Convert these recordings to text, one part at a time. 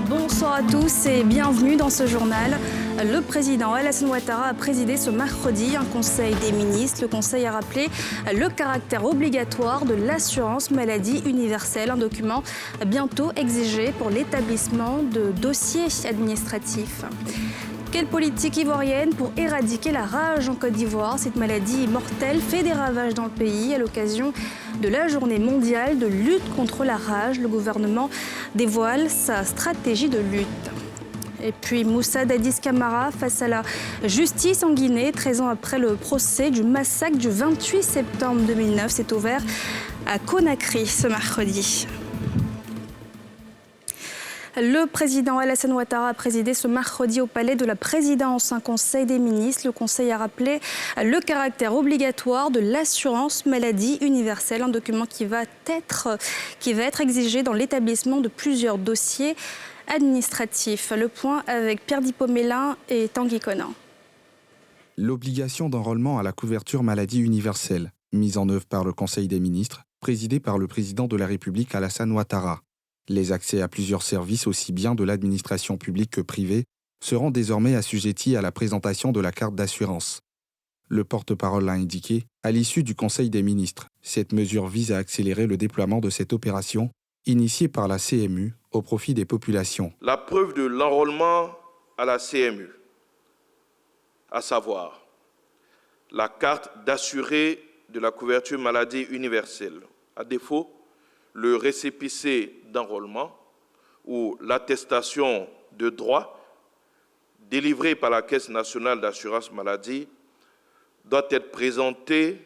Bonsoir à tous et bienvenue dans ce journal. Le président Alassane Ouattara a présidé ce mercredi un conseil des ministres. Le conseil a rappelé le caractère obligatoire de l'assurance maladie universelle, un document bientôt exigé pour l'établissement de dossiers administratifs. Quelle politique ivoirienne pour éradiquer la rage en Côte d'Ivoire? Cette maladie mortelle fait des ravages dans le pays à l'occasion de la journée mondiale de lutte contre la rage. Le gouvernement dévoile sa stratégie de lutte. Et puis Moussa Dadis Camara face à la justice en Guinée, 13 ans après le procès du massacre du 28 septembre 2009. C'est ouvert à Conakry ce mercredi. Le président Alassane Ouattara a présidé ce mercredi au palais de la présidence un conseil des ministres. Le conseil a rappelé le caractère obligatoire de l'assurance maladie universelle, un document qui va être exigé dans l'établissement de plusieurs dossiers administratifs. Le point avec Pierre Dipomélin et Tanguy Conan. L'obligation d'enrôlement à la couverture maladie universelle, mise en œuvre par le Conseil des ministres, présidé par le président de la République Alassane Ouattara. Les accès à plusieurs services, aussi bien de l'administration publique que privée, seront désormais assujettis à la présentation de la carte d'assurance. Le porte-parole l'a indiqué à l'issue du Conseil des ministres. Cette mesure vise à accélérer le déploiement de cette opération, initiée par la CMU, au profit des populations. La preuve de l'enrôlement à la CMU, à savoir la carte d'assuré de la couverture maladie universelle, à défaut, le récépissé d'enrôlement ou l'attestation de droit délivrée par la Caisse nationale d'assurance maladie doit être présentée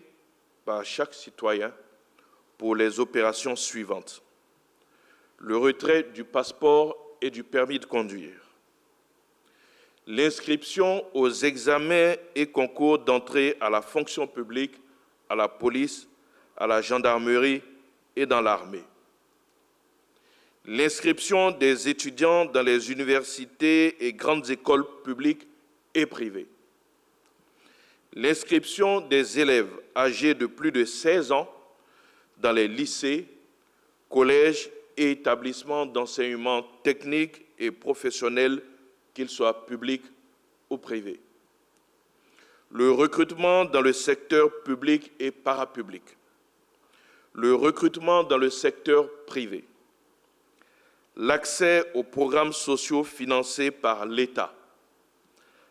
par chaque citoyen pour les opérations suivantes. Le retrait du passeport et du permis de conduire. L'inscription aux examens et concours d'entrée à la fonction publique, à la police, à la gendarmerie et dans l'armée. L'inscription des étudiants dans les universités et grandes écoles publiques et privées. L'inscription des élèves âgés de plus de 16 ans dans les lycées, collèges et établissements d'enseignement technique et professionnel, qu'ils soient publics ou privés. Le recrutement dans le secteur public et parapublic. Le recrutement dans le secteur privé, l'accès aux programmes sociaux financés par l'État,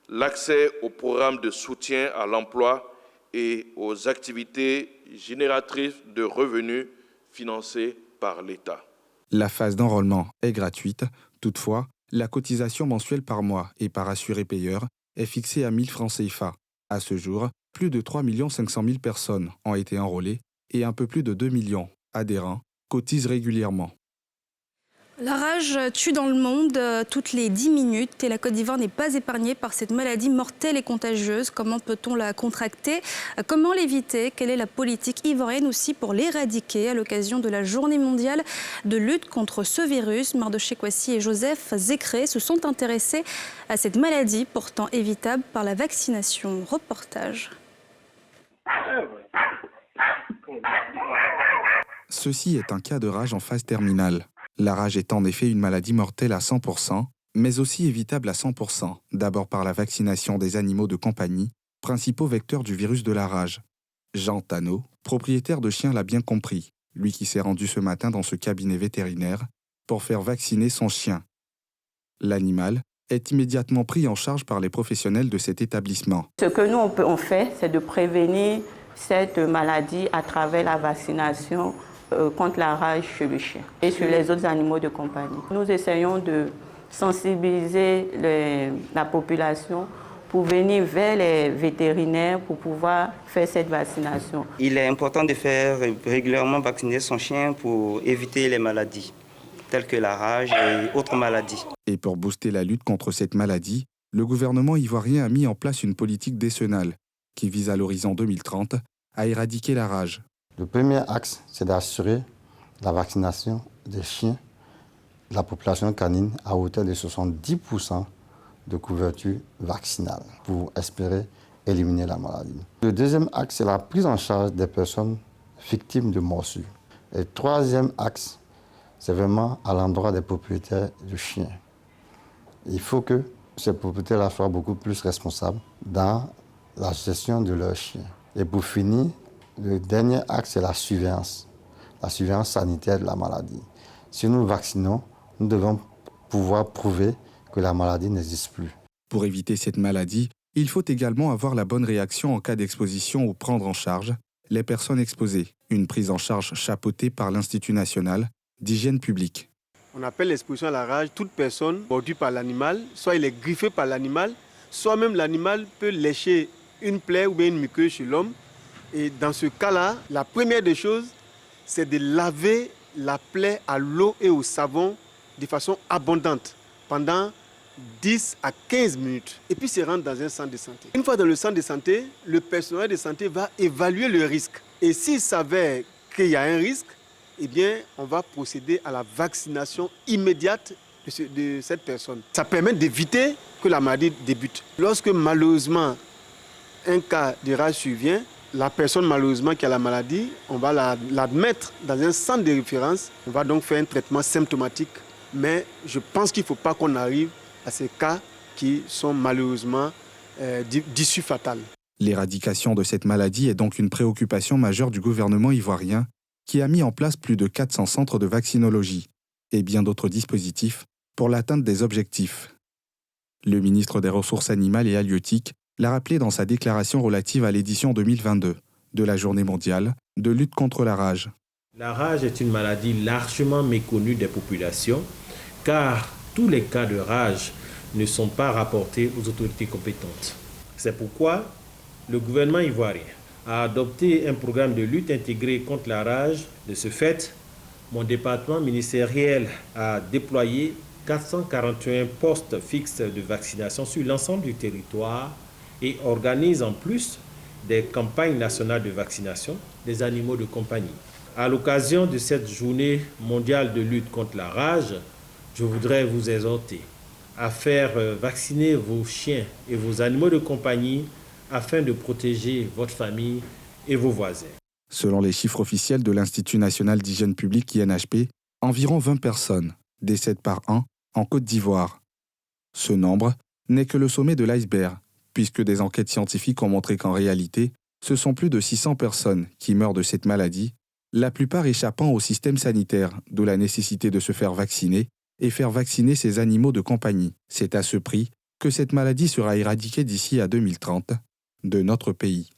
l'accès aux programmes de soutien à l'emploi et aux activités génératrices de revenus financés par l'État. La phase d'enrôlement est gratuite. Toutefois, la cotisation mensuelle par mois et par assuré payeur est fixée à 1 000 francs CFA. À ce jour, plus de 3 500 000 personnes ont été enrôlées et un peu plus de 2 millions adhérents cotisent régulièrement. La rage tue dans le monde toutes les 10 minutes et la Côte d'Ivoire n'est pas épargnée par cette maladie mortelle et contagieuse. Comment peut-on la contracter? Comment l'éviter? Quelle est la politique ivoirienne aussi pour l'éradiquer à l'occasion de la journée mondiale de lutte contre ce virus? Mardoché Kwasi et Joseph Zécré se sont intéressés à cette maladie pourtant évitable par la vaccination. Reportage. Ceci est un cas de rage en phase terminale. La rage est en effet une maladie mortelle à 100%, mais aussi évitable à 100%, d'abord par la vaccination des animaux de compagnie, principaux vecteurs du virus de la rage. Jean Tano, propriétaire de chiens, l'a bien compris, lui qui s'est rendu ce matin dans ce cabinet vétérinaire pour faire vacciner son chien. L'animal est immédiatement pris en charge par les professionnels de cet établissement. Ce que nous on fait, c'est de prévenir cette maladie à travers la vaccination contre la rage chez le chien et sur les autres animaux de compagnie. Nous essayons de sensibiliser la population pour venir vers les vétérinaires pour pouvoir faire cette vaccination. Il est important de faire régulièrement vacciner son chien pour éviter les maladies telles que la rage et autres maladies. Et pour booster la lutte contre cette maladie, le gouvernement ivoirien a mis en place une politique décennale qui vise à l'horizon 2030 à éradiquer la rage. Le premier axe, c'est d'assurer la vaccination des chiens, la population canine à hauteur de 70% de couverture vaccinale pour espérer éliminer la maladie. Le deuxième axe, c'est la prise en charge des personnes victimes de morsures. Et le troisième axe, c'est vraiment à l'endroit des propriétaires de chiens. Il faut que ces propriétaires-là soient beaucoup plus responsables dans la gestion de leurs chiens. Et pour finir, le dernier axe, c'est la surveillance sanitaire de la maladie. Si nous vaccinons, nous devons pouvoir prouver que la maladie n'existe plus. Pour éviter cette maladie, il faut également avoir la bonne réaction en cas d'exposition ou prendre en charge les personnes exposées. Une prise en charge chapeautée par l'Institut national d'hygiène publique. On appelle l'exposition à la rage toute personne mordue par l'animal, soit il est griffé par l'animal, soit même l'animal peut lécher une plaie ou bien une muqueuse chez l'homme. Et dans ce cas-là, la première des choses, c'est de laver la plaie à l'eau et au savon de façon abondante pendant 10 à 15 minutes. Et puis se rendre dans un centre de santé. Une fois dans le centre de santé, le personnel de santé va évaluer le risque. Et s'il s'avère qu'il y a un risque, eh bien, on va procéder à la vaccination immédiate de cette personne. Ça permet d'éviter que la maladie débute. Lorsque malheureusement un cas de rage survient, la personne malheureusement qui a la maladie, on va l'admettre dans un centre de référence. On va donc faire un traitement symptomatique. Mais je pense qu'il ne faut pas qu'on arrive à ces cas qui sont malheureusement d'issue fatale. L'éradication de cette maladie est donc une préoccupation majeure du gouvernement ivoirien qui a mis en place plus de 400 centres de vaccinologie et bien d'autres dispositifs pour l'atteinte des objectifs. Le ministre des Ressources animales et halieutiques l'a rappelé dans sa déclaration relative à l'édition 2022 de la Journée mondiale de lutte contre la rage. La rage est une maladie largement méconnue des populations car tous les cas de rage ne sont pas rapportés aux autorités compétentes. C'est pourquoi le gouvernement ivoirien a adopté un programme de lutte intégré contre la rage. De ce fait, mon département ministériel a déployé 441 postes fixes de vaccination sur l'ensemble du territoire et organise en plus des campagnes nationales de vaccination des animaux de compagnie. À l'occasion de cette journée mondiale de lutte contre la rage, je voudrais vous exhorter à faire vacciner vos chiens et vos animaux de compagnie afin de protéger votre famille et vos voisins. Selon les chiffres officiels de l'Institut national d'hygiène publique INHP, environ 20 personnes décèdent par an en Côte d'Ivoire. Ce nombre n'est que le sommet de l'iceberg, puisque des enquêtes scientifiques ont montré qu'en réalité, ce sont plus de 600 personnes qui meurent de cette maladie, la plupart échappant au système sanitaire, d'où la nécessité de se faire vacciner et faire vacciner ces animaux de compagnie. C'est à ce prix que cette maladie sera éradiquée d'ici à 2030 de notre pays.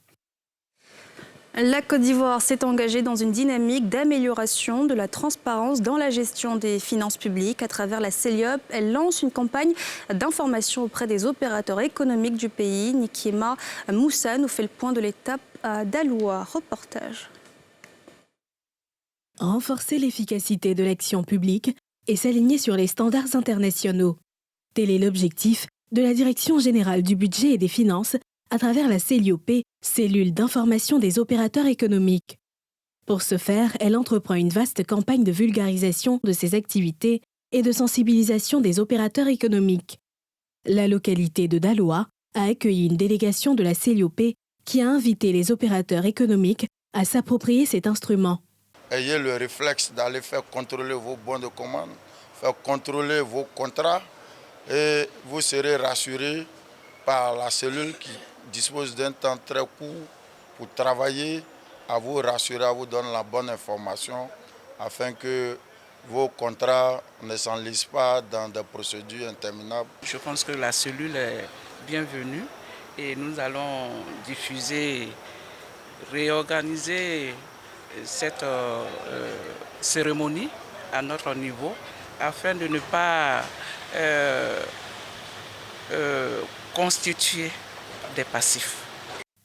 La Côte d'Ivoire s'est engagée dans une dynamique d'amélioration de la transparence dans la gestion des finances publiques. À travers la CELIOP, elle lance une campagne d'information auprès des opérateurs économiques du pays. Nikiema Moussa nous fait le point de l'étape à Daloa. Reportage. Renforcer l'efficacité de l'action publique et s'aligner sur les standards internationaux. Tel est l'objectif de la Direction générale du budget et des finances à travers la CELIOP, cellule d'information des opérateurs économiques. Pour ce faire, elle entreprend une vaste campagne de vulgarisation de ses activités et de sensibilisation des opérateurs économiques. La localité de Daloa a accueilli une délégation de la CELIOP qui a invité les opérateurs économiques à s'approprier cet instrument. Ayez le réflexe d'aller faire contrôler vos bons de commande, faire contrôler vos contrats et vous serez rassurés par la cellule qui dispose d'un temps très court pour travailler, à vous rassurer, à vous donner la bonne information afin que vos contrats ne s'enlisent pas dans des procédures interminables. Je pense que la cellule est bienvenue et nous allons diffuser, réorganiser cette cérémonie à notre niveau afin de ne pas constituer des passifs.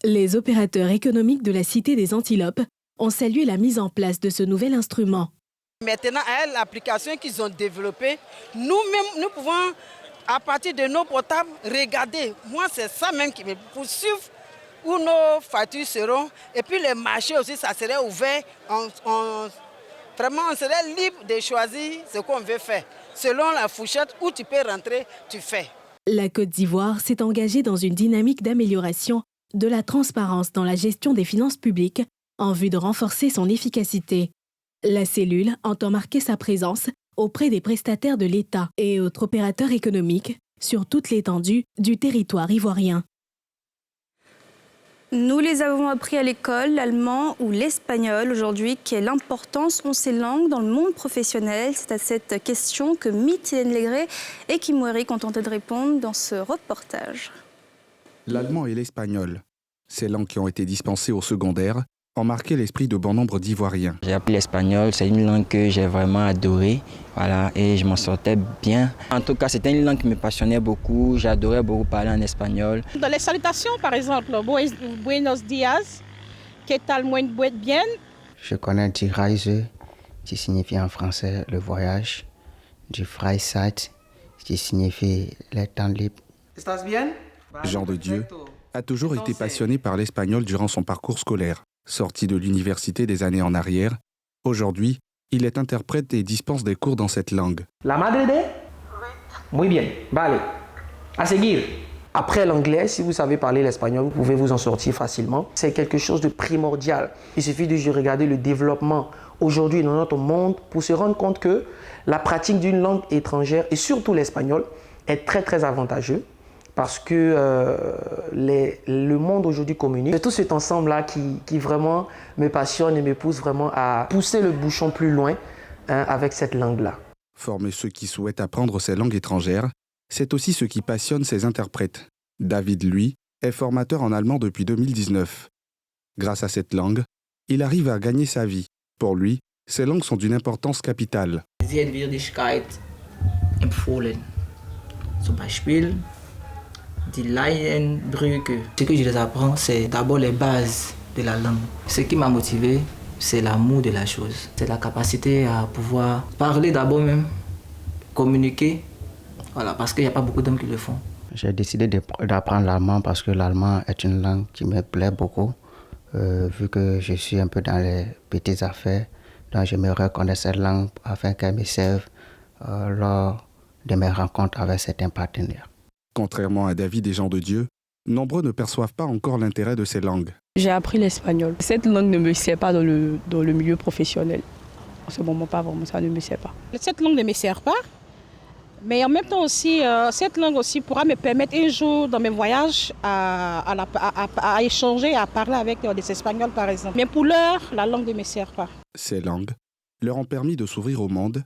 Les opérateurs économiques de la Cité des Antilopes ont salué la mise en place de ce nouvel instrument. Maintenant, avec l'application qu'ils ont développée, nous-mêmes, nous pouvons, à partir de nos portables, regarder. Moi, c'est ça même qui me poursuit où nos factures seront. Et puis les marchés aussi, ça serait ouvert. Vraiment, on serait libre de choisir ce qu'on veut faire. selon la fourchette où tu peux rentrer, tu fais. La Côte d'Ivoire s'est engagée dans une dynamique d'amélioration de la transparence dans la gestion des finances publiques en vue de renforcer son efficacité. La cellule entend marquer sa présence auprès des prestataires de l'État et autres opérateurs économiques sur toute l'étendue du territoire ivoirien. Nous les avons appris à l'école, l'allemand ou l'espagnol. Aujourd'hui, quelle importance ont ces langues dans le monde professionnel? C'est à cette question que Mylène Legré et Kim Werik ont tenté de répondre dans ce reportage. L'allemand et l'espagnol, ces langues qui ont été dispensées au secondaire, ont marqué l'esprit de bon nombre d'Ivoiriens. J'ai appris l'espagnol, c'est une langue que j'ai vraiment adorée, voilà, et je m'en sortais bien. En tout cas, c'était une langue qui me passionnait beaucoup, j'adorais beaucoup parler en espagnol. Dans les salutations, par exemple, buenos días, ¿qué tal, muy bien? Je connais die Reise, qui signifie en français le voyage, die Freizeit, qui signifie le temps libre. ¿Estás bien? Jean de Dieu a toujours été passionné par l'espagnol durant son parcours scolaire. Sorti de l'université des années en arrière, aujourd'hui, il est interprète et dispense des cours dans cette langue. La madre de? Muy bien, vale. A seguir. Après l'anglais, si vous savez parler l'espagnol, vous pouvez vous en sortir facilement. C'est quelque chose de primordial. Il suffit de regarder le développement aujourd'hui dans notre monde pour se rendre compte que la pratique d'une langue étrangère, et surtout l'espagnol, est très très avantageux. Parce que le monde aujourd'hui communique. C'est tout cet ensemble-là qui vraiment me passionne et me pousse vraiment à pousser le bouchon plus loin avec cette langue-là. Former ceux qui souhaitent apprendre ces langues étrangères, c'est aussi ce qui passionne ses interprètes. David, lui, est formateur en allemand depuis 2019. Grâce à cette langue, il arrive à gagner sa vie. Pour lui, ces langues sont d'une importance capitale. Sehenswürdigkeit empfohlen. Zum Beispiel die Laienbrücke. Ce que je les apprends, c'est d'abord les bases de la langue. Ce qui m'a motivé, c'est l'amour de la chose. C'est la capacité à pouvoir parler d'abord même, communiquer. Voilà, parce qu'il n'y a pas beaucoup d'hommes qui le font. J'ai décidé d'apprendre l'allemand parce que l'allemand est une langue qui me plaît beaucoup. Vu que je suis un peu dans les petites affaires, donc j'aimerais connaître cette langue afin qu'elle me serve lors de mes rencontres avec certains partenaires. Contrairement à David et Jean de Dieu, nombreux ne perçoivent pas encore l'intérêt de ces langues. J'ai appris l'espagnol. Cette langue ne me sert pas dans le milieu professionnel. En ce moment, pas vraiment, ça ne me sert pas. Cette langue ne me sert pas, mais en même temps aussi, cette langue aussi pourra me permettre un jour dans mes voyages à échanger, à parler avec des Espagnols par exemple. Mais pour l'heure, la langue ne me sert pas. Ces langues leur ont permis de s'ouvrir au monde.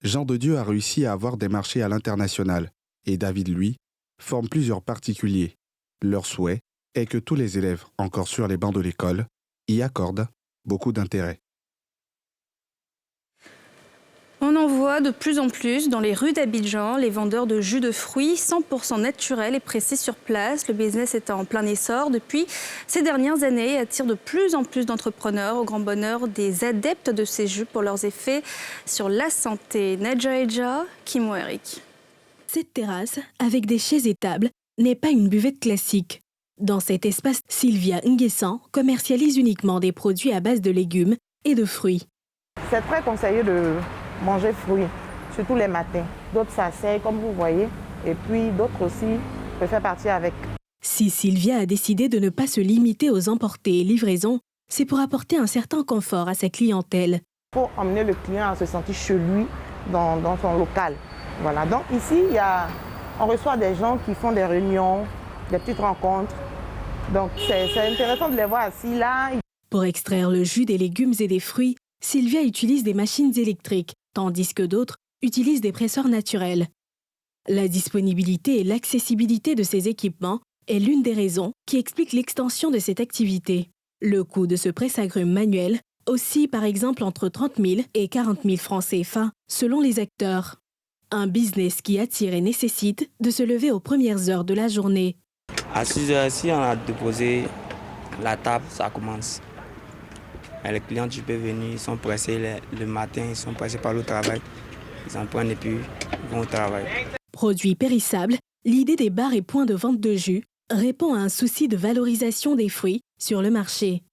Jean de Dieu a réussi à avoir des marchés à l'international et David, lui, forme plusieurs particuliers. Leur souhait est que tous les élèves, encore sur les bancs de l'école, y accordent beaucoup d'intérêt. On en voit de plus en plus dans les rues d'Abidjan, les vendeurs de jus de fruits 100% naturels et pressés sur place. Le business est en plein essor depuis ces dernières années et attire de plus en plus d'entrepreneurs au grand bonheur des adeptes de ces jus pour leurs effets sur la santé. Nadja Eja, Kim Werik. Cette terrasse, avec des chaises et tables, n'est pas une buvette classique. Dans cet espace, Sylvia Nguessan commercialise uniquement des produits à base de légumes et de fruits. C'est très conseillé de manger fruits, surtout les matins. D'autres s'asseyent, comme vous voyez, et puis d'autres aussi peuvent partir avec. Si Sylvia a décidé de ne pas se limiter aux emportés et livraisons, c'est pour apporter un certain confort à sa clientèle. Il faut emmener le client à se sentir chez lui, dans son local. Voilà. Donc ici, on reçoit des gens qui font des réunions, des petites rencontres. Donc c'est intéressant de les voir assis là. Pour extraire le jus des légumes et des fruits, Sylvia utilise des machines électriques, tandis que d'autres utilisent des presseurs naturels. La disponibilité et l'accessibilité de ces équipements est l'une des raisons qui explique l'extension de cette activité. Le coût de ce presse-agrumes manuel oscille par exemple entre 30 000 et 40 000 francs CFA selon les acteurs. Un business qui attire et nécessite de se lever aux premières heures de la journée. À 6 heures, si on a déposé la table, ça commence. Et les clients, tu peux venir, ils sont pressés le matin, ils sont pressés par le travail. Ils en prennent et puis ils vont au travail. Produits périssables, l'idée des bars et points de vente de jus répond à un souci de valorisation des fruits sur le marché.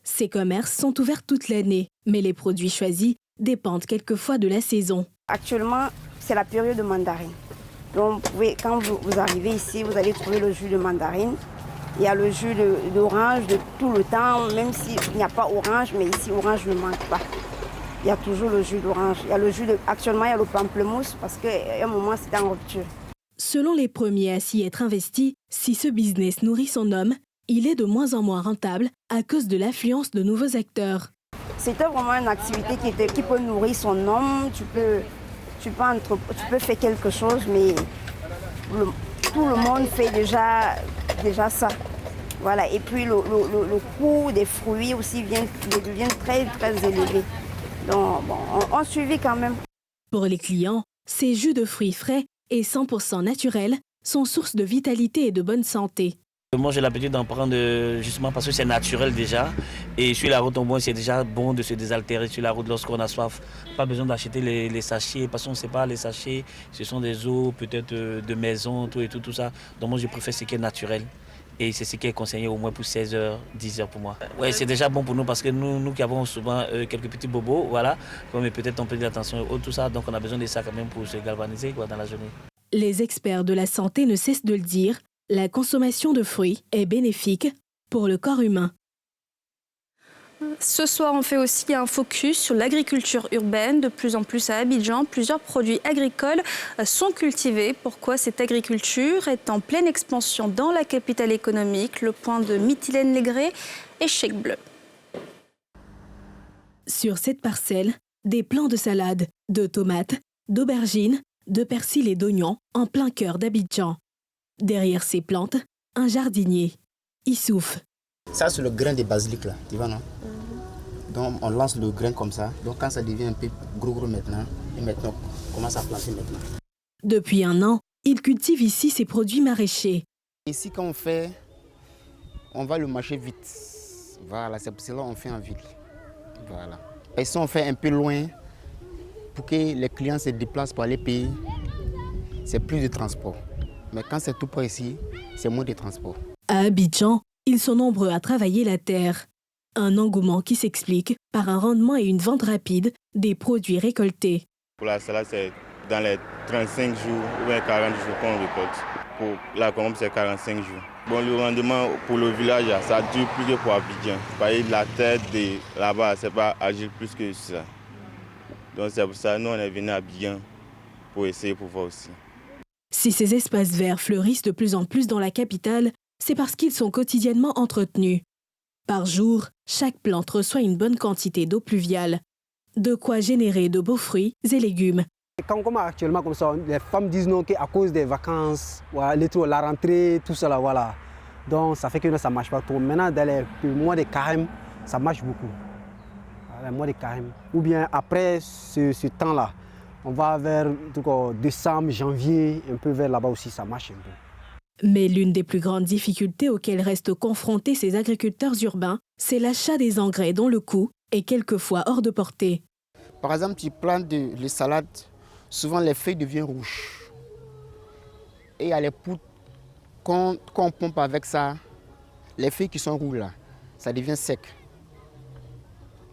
Ces commerces sont ouverts toute l'année, mais les produits choisis dépendent quelquefois de la saison. Actuellement, c'est la période de mandarine. Donc quand vous arrivez ici, vous allez trouver le jus de mandarine. Il y a le jus d'orange de tout le temps, même s'il n'y a pas orange, mais ici, orange ne manque pas. Il y a toujours le jus d'orange. Actuellement, il y a le pamplemousse parce qu'à un moment, c'était en rupture. Selon les premiers à s'y être investis, si ce business nourrit son homme, il est de moins en moins rentable à cause de l'affluence de nouveaux acteurs. C'était vraiment une activité qui peut nourrir son homme. Tu peux faire quelque chose, mais tout le monde fait déjà ça. Voilà. Et puis le coût des fruits aussi devient très, très élevé. Donc on suivit quand même. Pour les clients, ces jus de fruits frais et 100% naturels sont source de vitalité et de bonne santé. Moi, j'ai l'habitude d'en prendre justement parce que c'est naturel déjà. Et sur la route, c'est déjà bon de se désaltérer sur la route lorsqu'on a soif. Pas besoin d'acheter les sachets parce qu'on ne sait pas, les sachets, ce sont des eaux peut-être de maison, tout ça. Donc moi, je préfère ce qui est naturel. Et c'est ce qui est conseillé au moins pour 16 heures, 10 heures pour moi. Ouais, c'est déjà bon pour nous parce que nous qui avons souvent quelques petits bobos, voilà, comme peut-être on peut dire attention aux tout ça, donc on a besoin de ça quand même pour se galvaniser dans la journée. Les experts de la santé ne cessent de le dire, la consommation de fruits est bénéfique pour le corps humain. Ce soir, on fait aussi un focus sur l'agriculture urbaine. De plus en plus à Abidjan, plusieurs produits agricoles sont cultivés. Pourquoi cette agriculture est en pleine expansion dans la capitale économique? Le point de Mythilène Légré et Chèque Bleu. Sur cette parcelle, des plants de salade, de tomates, d'aubergines, de persil et d'oignons en plein cœur d'Abidjan. Derrière ces plantes, un jardinier, Issouf. Ça, c'est le grain de basilic, là, tu vois, non? Donc, on lance le grain comme ça. Donc, quand ça devient un peu gros maintenant, et maintenant, on commence à planter maintenant. Depuis un an, il cultive ici ses produits maraîchers. Ici, quand on fait, on va le marcher vite. Voilà, c'est pour cela qu'on fait en ville. Voilà. Et si on fait un peu loin, pour que les clients se déplacent pour aller payer, c'est plus de transport. Mais quand c'est tout près ici, c'est moins de transport. À Abidjan, ils sont nombreux à travailler la terre. Un engouement qui s'explique par un rendement et une vente rapide des produits récoltés. Pour la salade, c'est dans les 35 jours ou 40 jours qu'on récolte. Pour la colombe, c'est 45 jours. Bon, le rendement pour le village, ça dure plus que pour Abidjan. La terre de là-bas, c'est pas agir plus que ça. Donc c'est pour ça que nous, on est venus à Abidjan pour essayer pour voir aussi. Si ces espaces verts fleurissent de plus en plus dans la capitale, c'est parce qu'ils sont quotidiennement entretenus. Par jour, chaque plante reçoit une bonne quantité d'eau pluviale. De quoi générer de beaux fruits et légumes. Quand on commence actuellement comme ça, les femmes disent non qu'à cause des vacances, voilà, la rentrée, tout ça là, voilà. Donc ça fait que ça ne marche pas trop. Maintenant, dans les mois de carême, ça marche beaucoup. Les mois de carême. Ou bien après ce temps-là, on va vers décembre, janvier, un peu vers là-bas aussi, ça marche un peu. Mais l'une des plus grandes difficultés auxquelles restent confrontés ces agriculteurs urbains, c'est l'achat des engrais dont le coût est quelquefois hors de portée. Par exemple, tu plantes les salades, souvent les feuilles deviennent rouges. Et il y a les poudres, quand on pompe avec ça, les feuilles qui sont rouges là, ça devient sec.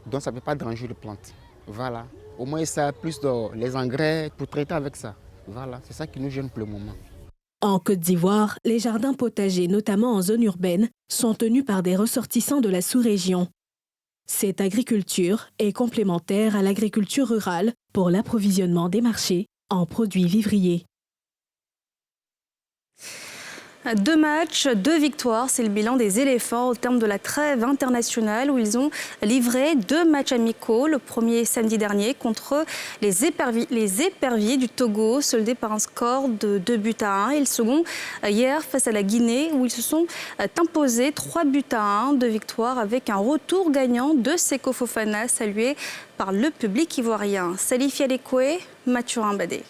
Donc ça ne peut pas déranger les plantes. Voilà. Au moins ça a plus les engrais pour traiter avec ça. Voilà, c'est ça qui nous gêne pour le moment. En Côte d'Ivoire, les jardins potagers, notamment en zone urbaine, sont tenus par des ressortissants de la sous-région. Cette agriculture est complémentaire à l'agriculture rurale pour l'approvisionnement des marchés en produits vivriers. 2 matchs, 2 victoires, c'est le bilan des éléphants au terme de la trêve internationale où ils ont livré 2 matchs amicaux. Le premier samedi dernier contre les éperviers du Togo, soldés par un score de 2-1. Et le second hier face à la Guinée où ils se sont imposés 3-1. 2 victoires avec un retour gagnant de Seko Fofana salué par le public ivoirien. Salif Yadekoué, Mathurin Badé.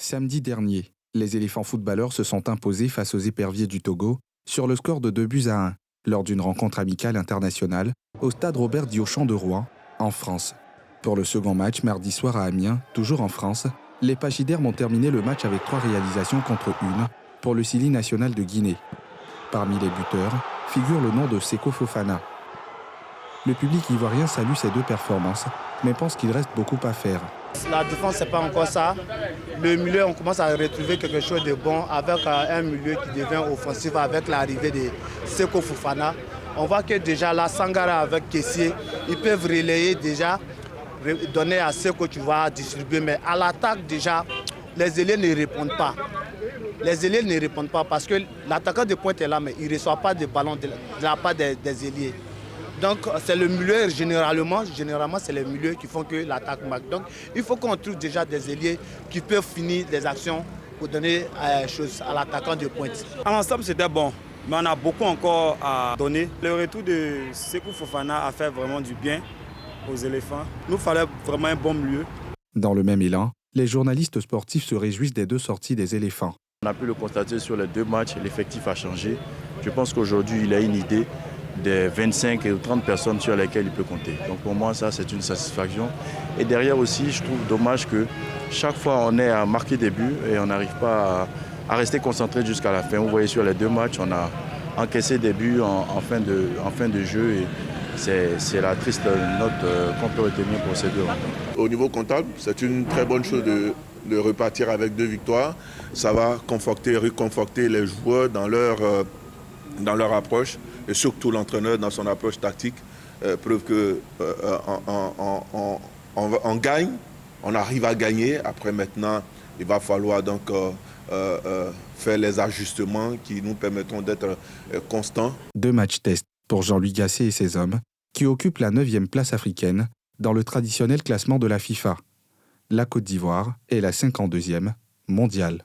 Samedi dernier, les éléphants footballeurs se sont imposés face aux éperviers du Togo sur le score de 2-1 lors d'une rencontre amicale internationale au stade Robert Diochamp de Rouen, en France. Pour le second match, mardi soir à Amiens, toujours en France, les pachydermes ont terminé le match avec 3 réalisations contre 1 pour le Sili national de Guinée. Parmi les buteurs figure le nom de Seko Fofana. Le public ivoirien salue ces 2 performances, mais pense qu'il reste beaucoup à faire. La défense, ce n'est pas encore ça. Le milieu, on commence à retrouver quelque chose de bon avec un milieu qui devient offensif avec l'arrivée de Seko Fofana. On voit que déjà là, Sangara avec Kessié, ils peuvent relayer déjà, donner à Seko, tu vas distribuer. Mais à l'attaque, déjà, les ailiers ne répondent pas. Les ailiers ne répondent pas parce que l'attaquant de pointe est là, mais il ne reçoit pas de ballon de la part des ailiers. Donc c'est le milieu, généralement c'est les milieux qui font que l'attaque marque. Donc il faut qu'on trouve déjà des ailiers qui peuvent finir des actions pour donner chose à l'attaquant de pointe. En ensemble, c'était bon, mais on a beaucoup encore à donner. Le retour de Seko Fofana a fait vraiment du bien aux éléphants. Il nous fallait vraiment un bon milieu. Dans le même élan, les journalistes sportifs se réjouissent des 2 sorties des éléphants. On a pu le constater sur les 2 matchs, l'effectif a changé. Je pense qu'aujourd'hui, il a une idée des 25 et 30 personnes sur lesquelles il peut compter. Donc pour moi, ça, c'est une satisfaction. Et derrière aussi, je trouve dommage que chaque fois, on est à marquer des buts et on n'arrive pas à rester concentré jusqu'à la fin. Vous voyez, sur les 2 matchs, on a encaissé des buts en fin de jeu. Et c'est la triste note qu'on peut retenir pour ces 2 rencontres. Au niveau comptable, c'est une très bonne chose de repartir avec 2 victoires. Ça va reconforter les joueurs dans leur approche et surtout l'entraîneur dans son approche tactique. Preuve qu'on gagne, on arrive à gagner. Après maintenant, il va falloir donc faire les ajustements qui nous permettront d'être constants. 2 matchs test pour Jean-Louis Gasset et ses hommes, qui occupent la 9e place africaine dans le traditionnel classement de la FIFA. La Côte d'Ivoire est la 52e mondiale.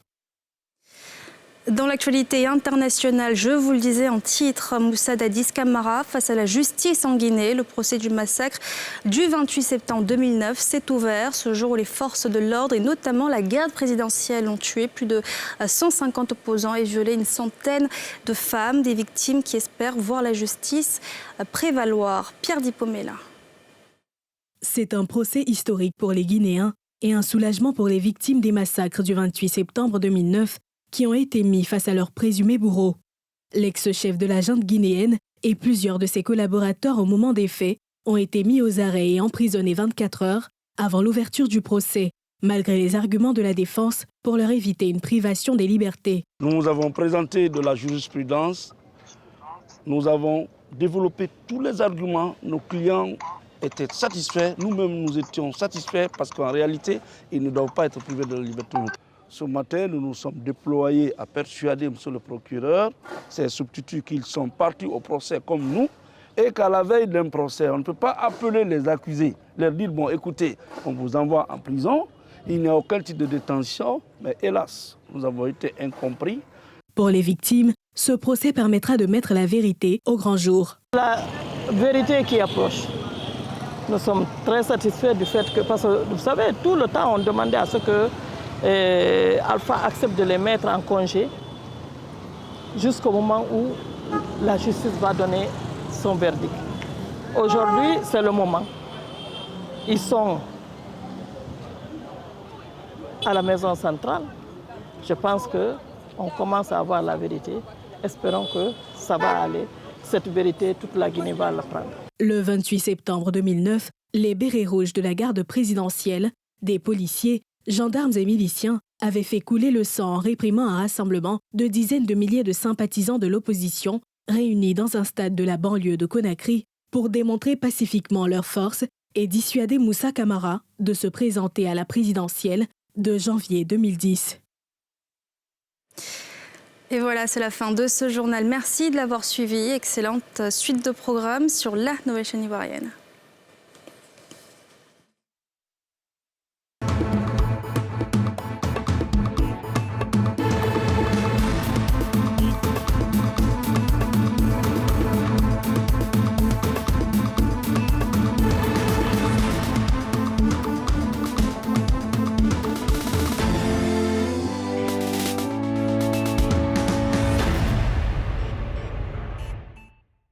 Dans l'actualité internationale, je vous le disais en titre, Moussa Dadis Camara face à la justice en Guinée. Le procès du massacre du 28 septembre 2009 s'est ouvert, ce jour où les forces de l'ordre et notamment la garde présidentielle ont tué plus de 150 opposants et violé une centaine de femmes, des victimes qui espèrent voir la justice prévaloir. Pierre Dipomela. C'est un procès historique pour les Guinéens et un soulagement pour les victimes des massacres du 28 septembre 2009 qui ont été mis face à leurs présumés bourreaux. L'ex-chef de la junte guinéenne et plusieurs de ses collaborateurs au moment des faits ont été mis aux arrêts et emprisonnés 24 heures avant l'ouverture du procès, malgré les arguments de la défense pour leur éviter une privation des libertés. Nous avons présenté de la jurisprudence, nous avons développé tous les arguments, nos clients étaient satisfaits, nous-mêmes nous étions satisfaits parce qu'en réalité, ils ne doivent pas être privés de la liberté. Ce matin, nous nous sommes déployés à persuader M. le procureur, ses substituts, qu'ils sont partis au procès comme nous et qu'à la veille d'un procès, on ne peut pas appeler les accusés, leur dire, bon écoutez, on vous envoie en prison, il n'y a aucun type de détention, mais hélas, nous avons été incompris. Pour les victimes, ce procès permettra de mettre la vérité au grand jour. La vérité qui approche. Nous sommes très satisfaits du fait que, parce que vous savez, tout le temps on demandait à ce que Alpha accepte de les mettre en congé jusqu'au moment où la justice va donner son verdict. Aujourd'hui, c'est le moment. Ils sont à la maison centrale. Je pense qu'on commence à avoir la vérité. Espérons que ça va aller. Cette vérité, toute la Guinée va la prendre. Le 28 septembre 2009, les bérets rouges de la garde présidentielle, des policiers, gendarmes et miliciens avaient fait couler le sang en réprimant un rassemblement de dizaines de milliers de sympathisants de l'opposition réunis dans un stade de la banlieue de Conakry pour démontrer pacifiquement leur force et dissuader Moussa Camara de se présenter à la présidentielle de janvier 2010. Et voilà, c'est la fin de ce journal. Merci de l'avoir suivi. Excellente suite de programmes sur la nouvelle chaîne ivoirienne.